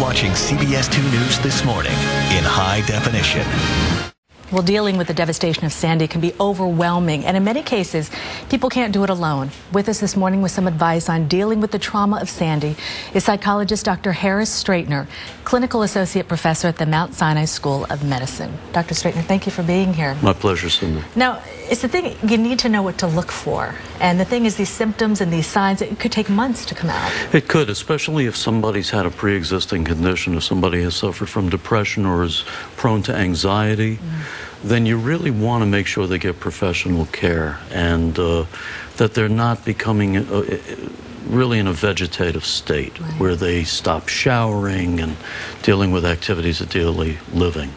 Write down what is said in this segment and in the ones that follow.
watching CBS 2 News This Morning in high definition. Well, dealing with the devastation of Sandy can be overwhelming, and in many cases, people can't do it alone. With us this morning with some advice on dealing with the trauma of Sandy is psychologist Dr. Harris Stratyner, clinical associate professor at the Mount Sinai School of Medicine. Dr. Stratyner, thank you for being here. My pleasure, Cindy. Now, it's the thing, you need to know what to look for. And the thing is, these symptoms and these signs, it could take months to come out. It could, especially if somebody's had a pre-existing condition, if somebody has suffered from depression or is prone to anxiety. Then you really want to make sure they get professional care and that they're not becoming really in a vegetative state where they stop showering and dealing with activities of daily living.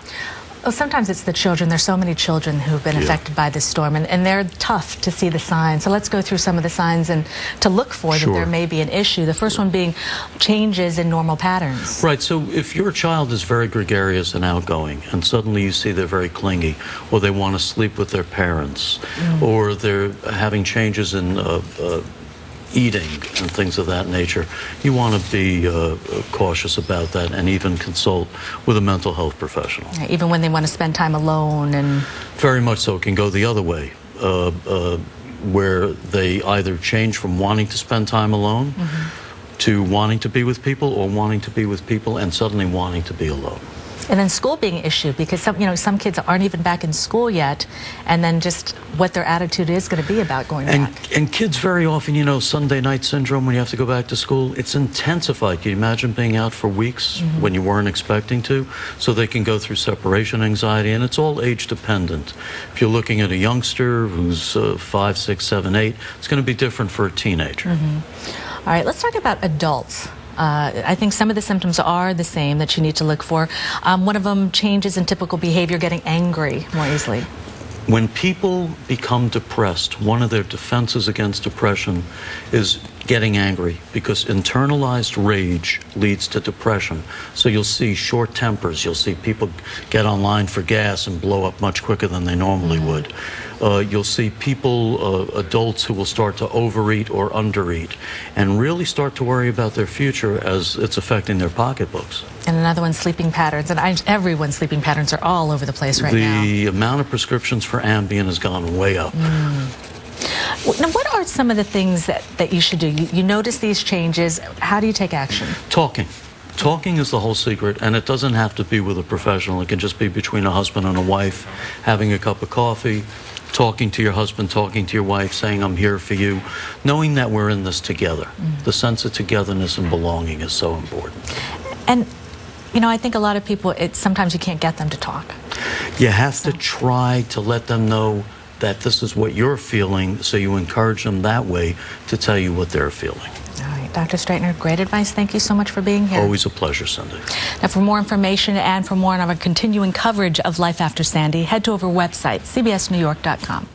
Well, sometimes it's the children. There's so many children who've been affected by this storm, and they're tough to see the signs. So let's go through some of the signs and to look for that there may be an issue. The first one being changes in normal patterns. Right. So if your child is very gregarious and outgoing, and suddenly you see they're very clingy, or they want to sleep with their parents, or they're having changes in eating and things of that nature, you want to be cautious about that and even consult with a mental health professional. Even when they want to spend time alone. And very much so. It can go the other way, where they either change from wanting to spend time alone to wanting to be with people, or wanting to be with people and suddenly wanting to be alone. And then school being an issue, because some kids aren't even back in school yet, and then just what their attitude is going to be about going back. And kids very often, Sunday night syndrome when you have to go back to school, it's intensified. Can you imagine being out for weeks when you weren't expecting to? So they can go through separation anxiety, and it's all age dependent. If you're looking at a youngster who's 5, 6, 7, 8, it's going to be different for a teenager. All right, let's talk about adults. I think some of the symptoms are the same that you need to look for. One of them, changes in typical behavior, getting angry more easily. When people become depressed, one of their defenses against depression is getting angry, because internalized rage leads to depression. So you'll see short tempers. You'll see people get online for gas and blow up much quicker than they normally would. You'll see people, adults, who will start to overeat or undereat and really start to worry about their future as it's affecting their pocketbooks. And another one, sleeping patterns. And everyone's sleeping patterns are all over the place right now. The amount of prescriptions for Ambien has gone way up. Now, what are some of the things that you should do? You notice these changes. How do you take action? Talking. Talking is the whole secret, and it doesn't have to be with a professional. It can just be between a husband and a wife, having a cup of coffee, talking to your husband, talking to your wife, saying, I'm here for you, knowing that we're in this together. The sense of togetherness and belonging is so important. And, I think a lot of people, sometimes you can't get them to talk. You have to try to let them know that this is what you're feeling, so you encourage them that way to tell you what they're feeling. All right, Dr. Stratyner, great advice. Thank you so much for being here. Always a pleasure, Cindy. Now, for more information and for more on our continuing coverage of Life After Sandy, head to our website, cbsnewyork.com.